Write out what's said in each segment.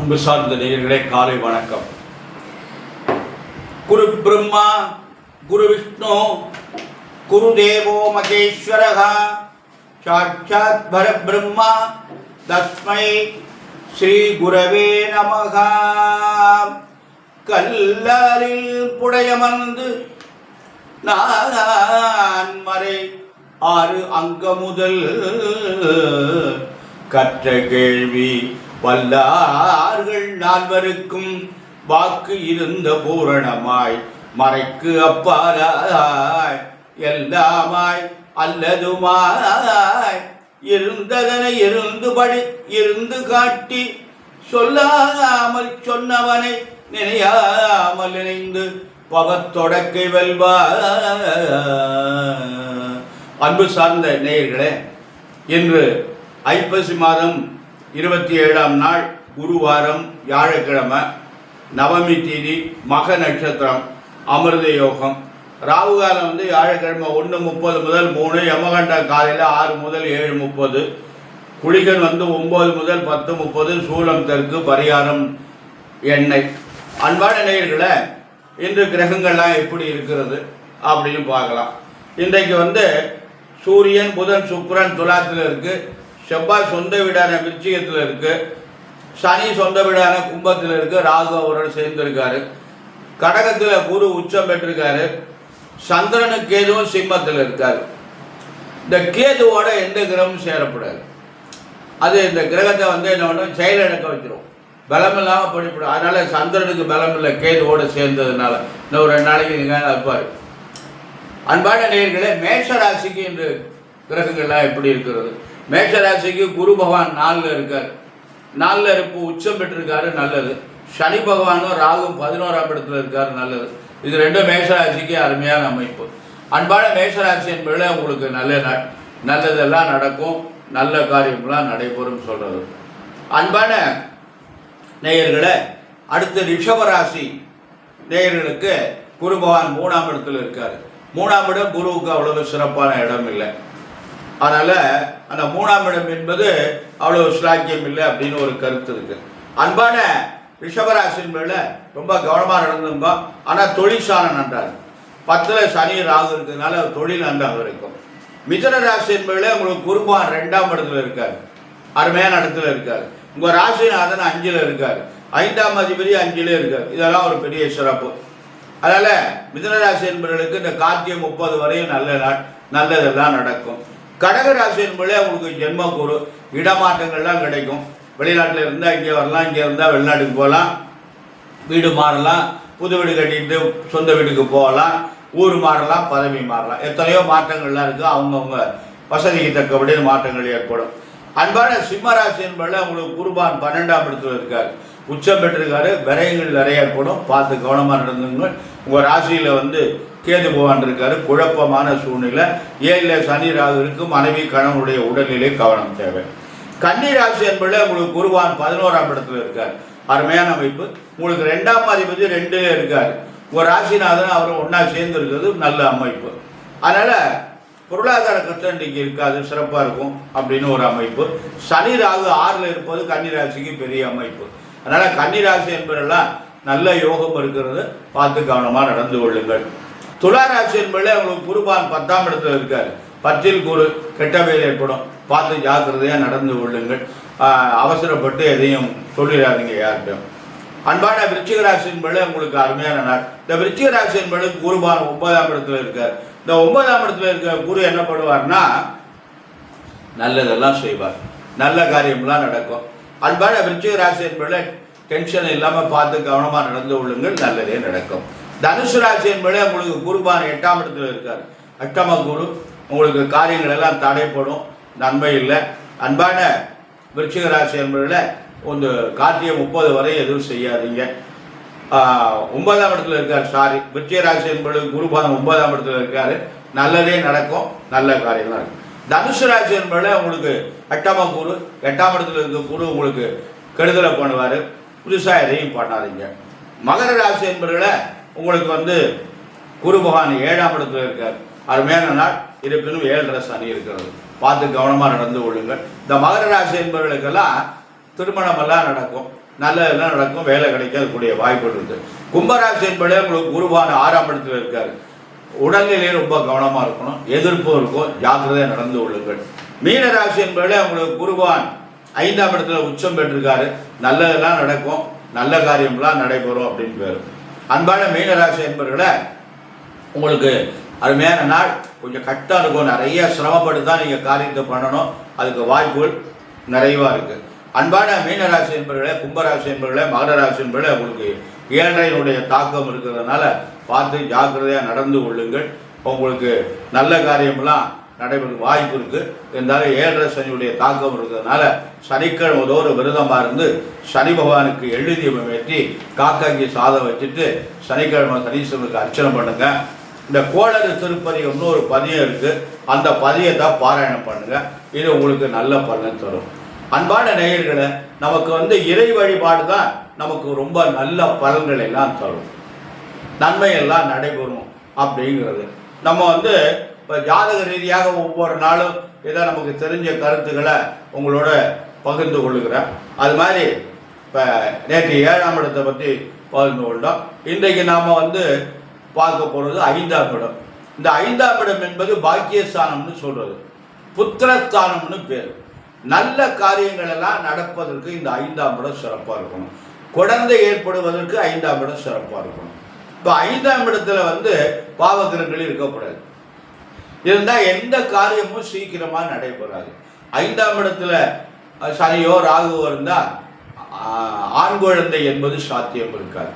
அன்பு சார்ந்த நேயர்களே, காலை வணக்கம். குரு பிரம்மா, குரு விஷ்ணு, குரு தேவோ மகேஸ்வரः, சாட்சாத் பரபிரம்மா, தஸ்மை ஸ்ரீ குரவே நமः. கல்லாரில் புடையமர்ந்து நான் மறை 6 அங்க முதல் கற்ற கேள்வி வல்லார்கள் 4 வாக்கு இருந்த பூரணமாய் மறைக்கு அப்பாலாய் எல்லாமாய் அல்லதுமாய் இருந்ததனை இருந்து காட்டி சொல்லாமல் சொன்னவனை நினையாமல் நினைந்து பவத்தொடக்கை வெல்வார். அன்பு சார்ந்த நேயர்களே, இன்று ஐப்பசி மாதம் 27ஆம் நாள் குருவாரம், வியாழக்கிழமை, நவமி தேதி, மக நட்சத்திரம், அமிர்த யோகம். ராகுகாலம் வியாழக்கிழமை 1:30 முதல் 3, யமகண்டம் காலையில் 6 முதல் 7:30, குளிகன் 9 முதல் 10:30, சூலம் தெற்கு, பரிகாரம் எண்ணெய். அன்பான நேயர்களே, இன்று கிரகங்கள்லாம் எப்படி இருக்கிறது அப்படின்னு பார்க்கலாம். இன்றைக்கு சூரியன், புதன், சுக்கிரன் துலாத்தில் இருக்கு, செவ்வாய் சொந்த வீடான விருச்சிகத்தில் இருக்கு, சனி சொந்த வீடான கும்பத்தில் இருக்கு, ராகு அவரோடு சேர்ந்திருக்காரு, கடகத்தில் குரு உச்சம் பெற்றிருக்காரு, சந்திரனுக்கு கேதுவும் சிம்மத்தில் இருக்காரு. இந்த கேதுவோட எந்த கிரகமும் சேரப்படாது. அது இந்த கிரகத்தை என்ன பண்ணும், செயலிழக்க வச்சிடும், பலம் இல்லாமல் படிப்படும். அதனால சந்திரனுக்கு பலம் இல்லை, கேதுவோடு சேர்ந்ததுனால இன்னும் 2 நாளைக்கு நீங்கள் இருப்பார். அன்பான நேயர்களே, மேஷ ராசிக்கு இன்று கிரகங்கள்லாம் எப்படி இருக்கிறது? மேஷ ராசிக்கு குரு பகவான் 4ல் இருக்கார், 4ல் இருப்பு உச்சம் பெற்றிருக்காரு, நல்லது. சனி பகவானும் ராகும் 11ஆம் இடத்துல இருக்காரு, நல்லது. இது 2 மேஷராசிக்கு அருமையான அமைப்பு. அன்பான மேஷராசி என்பதில் உங்களுக்கு நல்லதெல்லாம் நடக்கும், நல்ல காரியம்லாம் நடைபெறும் சொல்றது. அன்பான நேயர்களே, அடுத்த ரிஷபராசி நேயர்களுக்கு குரு பகவான் 3ஆம் இடத்துல இருக்காரு. 3ஆம் இடம் குருவுக்கு அவ்வளவு சிறப்பான இடம் இல்லை. அதனால் அந்த 3ஆம் இடம் என்பது அவ்வளோ ஸ்லாக்கியம் இல்லை அப்படின்னு ஒரு கருத்து இருக்கு. அன்பான ரிஷபராசின் மேல ரொம்ப கவனமாக நடந்துங்க. ஆனால் தொழில் சாணம் நன்றாரு, 10ல் சனி ராகு இருக்கிறதுனால தொழில் நன்றாக இருக்கும். மிதுன ராசியின் மேல உங்களுக்கு குருபான் 2ஆம் இடத்துல இருக்காரு, அருமையான இடத்துல இருக்காரு. உங்கள் ராசிநாதன் 5ல் இருக்காரு, 5ஆம் அதிபதி 5லே இருக்காரு. இதெல்லாம் ஒரு பெரிய சிறப்பு. அதனால் மிதுன ராசி என்பவர்களுக்கு இந்த கார்த்திகை 30 வரையும் நல்ல நாள், நல்லதெல்லாம் நடக்கும். கடக ராசி என்பதே உங்களுக்கு ஜென்ம குரு, இடமாற்றங்கள்லாம் கிடைக்கும். வெளிநாட்டில் இருந்தால் இங்கே வரலாம், இங்கே இருந்தால் வெளிநாட்டுக்கு போகலாம், வீடு மாறலாம், புது வீடு கட்டிட்டு சொந்த வீட்டுக்கு போகலாம், ஊர் மாறலாம், பதவி மாறலாம், எத்தனையோ மாற்றங்கள்லாம் இருக்குது. அவங்கவுங்க வசதிக்கு தக்கபடி மாற்றங்கள் ஏற்படும். அன்பான சிம்மராசி என்பதில் உங்களுக்கு குருபான் 12ஆம் இடத்துல இருக்கார், உச்சம் பெற்றிருக்காரு, விரயங்கள் நிறைய ஏற்படும், பார்த்து கவனமாக நடந்துங்க. உங்கள் ராசியில் கேது பகவான் இருக்காரு, குழப்பமான சூழ்நிலை. 7ல் சனி ராகு இருக்கு, மனைவி கணவனுடைய உடல்நிலை கவனம் தேவை. கன்னி ராசி என்பதில் உங்களுக்கு குருவான் 11ஆம் இடத்துல இருக்கார், அருமையான அமைப்பு. உங்களுக்கு 2ஆம் அதிபதி 2லே இருக்கார், உங்கள் ராசிநாதன் அவரும் ஒன்றா சேர்ந்து இருக்கிறது நல்ல அமைப்பு. அதனால் பொருளாதார கஷ்டம் இன்றைக்கி இருக்காது, சிறப்பாக இருக்கும் அப்படின்னு ஒரு அமைப்பு. சனி ராகு 6ல் இருப்பது கன்னிராசிக்கு பெரிய அமைப்பு. அதனால் கன்னிராசி என்பதெல்லாம் நல்ல யோகம் இருக்கிறது, பார்த்து கவனமாக நடந்து கொள்ளுங்கள். துளாராசி என்பதில் உங்களுக்கு குருபான் 10ஆம் இடத்துல இருக்கார், 10ல் குரு, கெட்ட பெயர் ஏற்படும், பார்த்து ஜாக்கிரதையாக நடந்து கொள்ளுங்கள். அவசரப்பட்டு எதையும் சொல்லிடாதீங்க யார்கிட்டையும். அன்பான விருச்சிக ராசி என்பதில் உங்களுக்கு அருமையான நாள். இந்த விருச்சிக ராசி என்பது குருபான் 9ஆம் இடத்துல இருக்கார். இந்த 9ஆம் இடத்துல இருக்க குரு என்ன பண்ணுவார்னா, நல்லதெல்லாம் செய்வார், நல்ல காரியம்லாம் நடக்கும். அன்பான விருச்சிக ராசி என்பதில் டென்ஷன் இல்லாமல் பார்த்து கவனமாக நடந்து கொள்ளுங்கள், நல்லதே நடக்கும். தனுசு ராசி என்பது உங்களுக்கு குருபான் 8ஆம் இடத்துல இருக்கார், 8ஆம் குரு, உங்களுக்கு காரியங்கள் எல்லாம் தடைப்படும், நன்மை இல்லை. அன்பான விருச்சிக ராசி என்பதில் கார்த்திகை 30 வரை எதுவும் செய்யாதீங்க. 9ஆம் இடத்துல இருக்கார், விருச்சிக ராசி என்பது குருபான் 9ஆம் இடத்துல இருக்காரு, நல்லதே நடக்கும், நல்ல காரியம்லாம் இருக்கும். தனுசு ராசி என்பதில் உங்களுக்கு 8ஆம் குரு, 8ஆம் இடத்துல இருக்க குரு உங்களுக்கு கெடுதலை பண்ணுவார், புதுசாக எதையும் பண்ணாதீங்க. மகர ராசி என்பதில் உங்களுக்கு குரு பகவான் 7ஆம் இடத்துல இருக்கார், அருமையான நாள். இருப்பினும் 7.5 சனி இருக்கிறது, பார்த்து கவனமாக நடந்து கொள்ளுங்கள். இந்த மகர ராசி என்பவர்களுக்கெல்லாம் திருமணமெல்லாம் நடக்கும், நல்லதெல்லாம் நடக்கும், வேலை கிடைக்கக்கூடிய வாய்ப்பு இருக்குது. கும்பராசி என்பதே உங்களுக்கு குருவான 6ஆம் இடத்துல இருக்காரு. உடல்நிலையை ரொம்ப கவனமாக இருக்கணும், எதிர்ப்பும் இருக்கும், ஜாக்கிரதையாக நடந்து கொள்ளுங்கள். மீனராசி என்பதே உங்களுக்கு குருவான் 5ஆம் இடத்துல உச்சம் பெற்றிருக்காரு. நல்லதெல்லாம் நடக்கும், நல்ல காரியம்லாம் நடைபெறும் அப்படின்னு பேர். அன்பான மீனராசி என்பவர்களை உங்களுக்கு அருமையான நாள். கொஞ்சம் கட்டாக இருக்கும், நிறைய சிரமப்பட்டு தான் நீங்கள் காரியத்தை பண்ணணும், அதுக்கு வாய்ப்புகள் நிறைவாக இருக்குது. அன்பான மீனராசி என்பவர்களே, கும்பராசி என்பவர்களே, மகர ராசி என்பவர்களே, உங்களுக்கு 7னுடைய தாக்கம் இருக்கிறதுனால பார்த்து ஜாக்கிரதையாக நடந்து கொள்ளுங்கள். உங்களுக்கு நல்ல காரியமெல்லாம் நடைபெற வாய்ப்பு இருக்குது. இருந்தாலும் 7 சனியுடைய தாக்கம் இருக்கிறதுனால சனிக்கிழமை ஒரு விரதமாக இருந்து சனி பகவானுக்கு எள்ளு தீபம் ஏற்றி காக்காய்க்கு சாதம் வச்சுட்டு சனிக்கிழமை சனீஸ்வரனுக்கு அர்ச்சனை பண்ணுங்க. இந்த கோளறு திருப்பதி இன்னொரு பதியம் இருக்குது, அந்த பதியத்தை பாராயணம் பண்ணுங்க. இது உங்களுக்கு நல்ல பலன் தரும். அன்பான நேயர்களை, நமக்கு இறை வழிபாடு தான் நமக்கு ரொம்ப நல்ல பலன்கள் எல்லாம் தரும், நன்மையெல்லாம் நடைபெறும் அப்படிங்கிறது. நம்ம இப்போ ஜாதக ரீதியாக ஒவ்வொரு நாளும் ஏதோ நமக்கு தெரிஞ்ச கருத்துக்களை உங்களோட பகிர்ந்து கொள்ளுகிறேன். அது மாதிரி இப்போ நேற்று 7ஆம் இடத்தை பற்றி பகிர்ந்து கொண்டோம். இன்றைக்கு நாம் பார்க்க போகிறது 5ஆம் இடம். இந்த 5ஆம் இடம் என்பது பாக்கியஸ்தானம்னு சொல்கிறது, புத்திரஸ்தானம்னு பேர். நல்ல காரியங்கள் எல்லாம் நடப்பதற்கு இந்த 5ஆம் இடம் சிறப்பாக இருக்கணும். குழந்தை ஏற்படுவதற்கு 5ஆம் இடம் சிறப்பாக இருக்கணும். இப்போ 5ஆம் இடத்துல பாவகிரகங்கள் இருக்கக்கூடாது, இருந்தால் எந்த காரியமும் சீக்கிரமாக நடைபெறாது. 5ஆம் இடத்துல சனியோ ராகுவோ இருந்தால் ஆண் குழந்தை என்பது சாத்தியம் இருக்காது.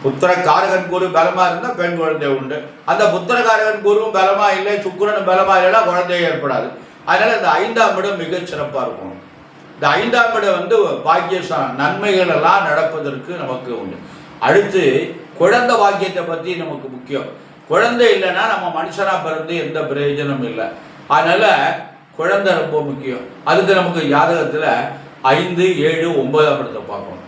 புத்திரகாரகன் குரு பலமாக இருந்தால் பெண் குழந்தை உண்டு. அந்த புத்திரகாரகன் குருவும் பலமாக இல்லை, சுக்கிரனும் பலமாக இல்லைன்னா குழந்தை ஏற்படாது. அதனால் இந்த 5ஆம் இடம் மிக சிறப்பாக இருக்கணும். இந்த 5ஆம் இடம் பாக்கியஸ்தானம், நன்மைகள் எல்லாம் நடப்பதற்கு நமக்கு உண்டு. அடுத்து குழந்தை பாக்கியத்தை பற்றி நமக்கு முக்கியம். குழந்தை இல்லைன்னா நம்ம மனுஷனாக பிறந்து எந்த பிரயோஜனம் இல்லை. அதனால் குழந்தை ரொம்ப முக்கியம். அதுக்கு நமக்கு ஜாதகத்தில் 5, 7, 9ஆம் இடத்தை பார்க்கணும்.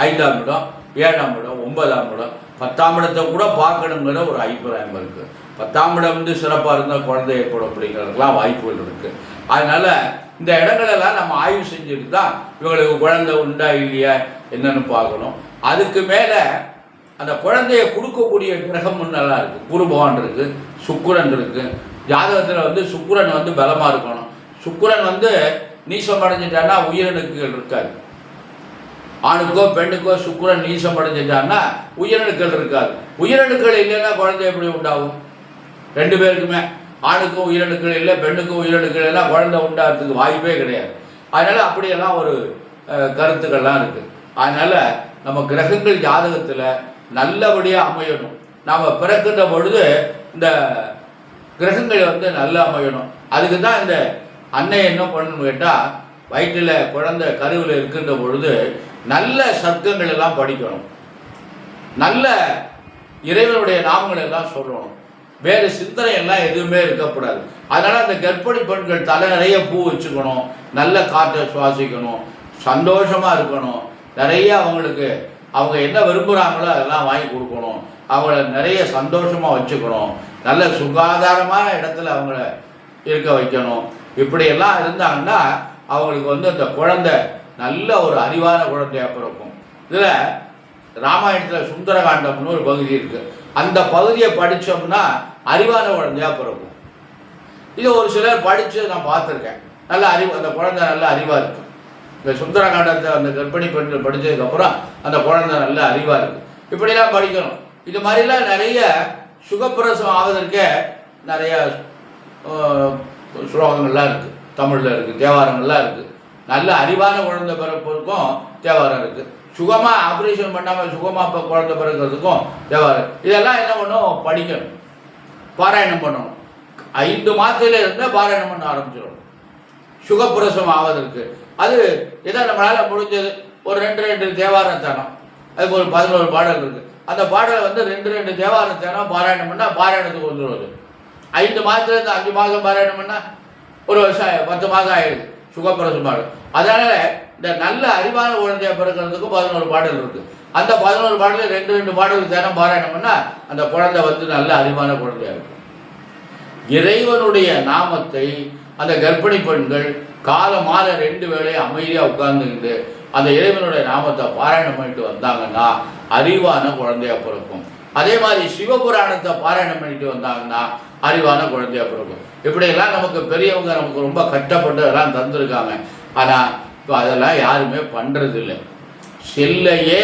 5ஆம் இடம், 7ஆம் இடம், 9ஆம் இடம், 10ஆம் இடத்தை கூட பார்க்கணுங்கிற ஒரு அபிப்பிராயம் இருக்குது. 10ஆம் இடம் சிறப்பாக இருந்தால் குழந்தை ஏற்படும் அப்படிங்கிறதுக்கெல்லாம் வாய்ப்புகள் இருக்குது. அதனால் இந்த இடங்களெல்லாம் நம்ம ஆய்வு செஞ்சுட்டு தான் இவங்களுக்கு குழந்தை உண்டா இல்லையா என்னன்னு பார்க்கணும். அதுக்கு மேலே அந்த குழந்தைய கொடுக்கக்கூடிய கிரகம் நல்லா இருக்குது. குரு பகவான் இருக்குது, சுக்கிரன் இருக்குது. ஜாதகத்தில் சுக்கிரன் பலமாக இருக்கணும். சுக்கிரன் நீசம் அடைஞ்சிட்டான்னா உயிரணுக்கள் இருக்காது. ஆணுக்கோ பெண்ணுக்கோ சுக்கிரன் நீசம் அடைஞ்சிட்டான்னா உயிரணுக்கள் இருக்காது. உயிரணுக்கள் இல்லைன்னா குழந்தை எப்படி உண்டாகும்? 2 பேருக்குமே, ஆணுக்கும் உயிரணுக்கள் இல்லை, பெண்ணுக்கும் உயிரணுக்கள் எல்லாம் குழந்தை உண்டாகிறதுக்கு வாய்ப்பே கிடையாது. அதனால் அப்படியெல்லாம் ஒரு கருத்துக்கள்லாம் இருக்குது. அதனால் நம்ம கிரகங்கள் ஜாதகத்தில் நல்லபடியாக அமையணும். நாம் பிறக்கின்ற பொழுது இந்த கிரகங்கள் நல்லா அமையணும். அதுக்கு தான் இந்த அன்னை என்ன பண்ணணும்னு கேட்டால், வயிற்றில் குழந்தை கருவில் இருக்கின்ற பொழுது நல்ல சர்க்கங்கள் எல்லாம் படிக்கணும், நல்ல இறைவனுடைய நாமங்கள் எல்லாம் சொல்லணும், வேறு சிந்தனை எல்லாம் எதுவுமே இருக்கக்கூடாது. அதனால் அந்த கர்ப்பிணி பெண்கள் தலை நிறைய பூ வச்சுக்கணும், நல்ல காற்றை சுவாசிக்கணும், சந்தோஷமாக இருக்கணும். நிறைய அவங்களுக்கு அவங்க என்ன விரும்புகிறாங்களோ அதெல்லாம் வாங்கி கொடுக்கணும், அவங்கள நிறைய சந்தோஷமாக வச்சுக்கணும், நல்ல சுகாதாரமான இடத்துல அவங்கள இருக்க வைக்கணும். இப்படியெல்லாம் இருந்தாங்கன்னா அவங்களுக்கு அந்த குழந்தை நல்ல ஒரு அறிவான குழந்தையாக பிறக்கும். இதில் ராமாயணத்தில் சுந்தரகாண்டம்னு ஒரு பகுதி இருக்குது. அந்த பகுதியை படித்தோம்னா அறிவான குழந்தையாக பிறக்கும். இது ஒரு சிலர் படித்து நான் பார்த்துருக்கேன். நல்ல அறிவு, அந்த குழந்தை நல்ல அறிவாக இருக்கும். இந்த சுந்தரகாண்டத்தை அந்த கர்ப்பிணி பெண்கள் படித்ததுக்கப்புறம் அந்த குழந்தை நல்ல அறிவாக இருக்குது. இப்படிலாம் படிக்கணும். இது மாதிரிலாம் நிறைய சுகப்பிரசவம் ஆவதற்கே நிறைய ஸ்லோகங்கள்லாம் இருக்குது, தமிழில் இருக்குது, தேவாரங்கள்லாம் இருக்குது. நல்ல அறிவான குழந்தை பிறப்புக்கும் தேவாரம் இருக்குது. சுகமாக ஆப்ரேஷன் பண்ணாமல் சுகமாக இப்போ குழந்தை பிறக்கிறதுக்கும் தேவாரம். இதெல்லாம் என்ன பண்ணணும்? படிக்கணும், பாராயணம் பண்ணணும். 5 மாதத்தில் இருந்தால் பாராயணம் பண்ண ஆரம்பிச்சிடணும் சுகப்பிரசவம் ஆவதற்கு. அது ஏதோ நம்மளால் முடிஞ்சது ஒரு 2 தேவாரம் தானம், அதுக்கு ஒரு 11 பாடல் இருக்குது. அந்த பாடலை 2 தேவாரம் தானம் பாராயணம் பண்ணால் பாராயணத்துக்கு வந்துடுவது. 5 மாதத்துலேருந்து 5 மாதம் பாராயணம் பண்ணால் ஒரு வருஷம் 10 மாதம் ஆகிடுது சுகப்பிரசவம் பாடல். அதனால் இந்த நல்ல அறிவான குழந்தைய பிறக்கிறதுக்கும் 11 பாடல் இருக்குது. அந்த 11 பாடலில் 2 பாடல் தினம் பாராயணம் பண்ணால் அந்த குழந்தை நல்ல அறிவான குழந்தையாக இருக்கும். இறைவனுடைய நாமத்தை அந்த கர்ப்பிணி பெண்கள் காலை மாலை 2 வேளையும் அமைதியாக உட்கார்ந்துக்கிட்டு அந்த இறைவனுடைய நாமத்தை பாராயணம் பண்ணிட்டு வந்தாங்கன்னா அறிவான குழந்தையா பிறக்கும். அதே மாதிரி சிவபுராணத்தை பாராயணம் பண்ணிட்டு வந்தாங்கன்னா அறிவான குழந்தையா பிறக்கும். இப்படியெல்லாம் நமக்கு பெரியவங்க நமக்கு ரொம்ப கஷ்டப்பட்டு அதெல்லாம் தந்திருக்காங்க. ஆனால் இப்போ அதெல்லாம் யாருமே பண்ணுறது இல்லை. செல்லையே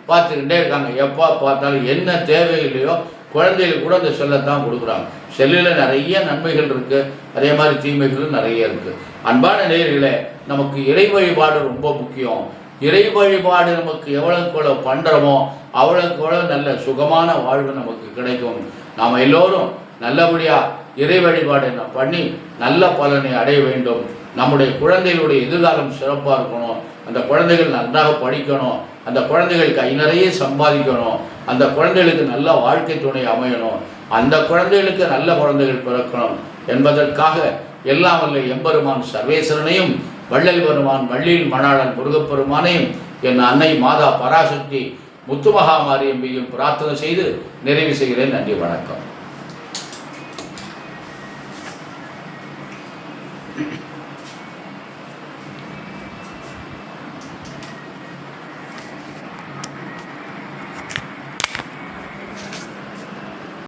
பார்த்துக்கிட்டே இருக்காங்க. எப்போ பார்த்தாலும் என்ன தேவையில்லையோ குழந்தைகளுக்கு கூட அந்த செல்லைத்தான் கொடுக்குறாங்க. செல்லில் நிறைய நன்மைகள் இருக்குது, அதே மாதிரி தீமைகளும் நிறைய இருக்குது. அன்பான நேயர்களே, நமக்கு இறை வழிபாடு ரொம்ப முக்கியம். இறை வழிபாடு நமக்கு எவ்வளோக்கு பண்ணுறோமோ அவ்வளோக்கு நல்ல சுகமான வாழ்வு நமக்கு கிடைக்கும். நாம் எல்லோரும் நல்லபடியாக இறை வழிபாடு பண்ணி நல்ல பலனை அடைய வேண்டும். நம்முடைய குழந்தைகளுடைய எதிர்காலம் சிறப்பாக இருக்கணும். அந்த குழந்தைகள் நன்றாக படிக்கணும். அந்த குழந்தைகள் கை நிறைய சம்பாதிக்கணும். அந்த குழந்தைகளுக்கு நல்ல வாழ்க்கை துணை அமையணும். அந்த குழந்தைகளுக்கு நல்ல குழந்தைகள் பிறக்கணும் என்பதற்காக எல்லாம் வல்ல எம்பெருமான் சர்வேஸ்வரனையும் வள்ளல் பெருமான் வள்ளியில் மணாளன் முருகப்பெருமானையும் என் அன்னை மாதா பராசக்தி முத்துமகாமாரியம்பியும் பிரார்த்தனை செய்து நிறைவு செய்கிறேன். நன்றி, வணக்கம்.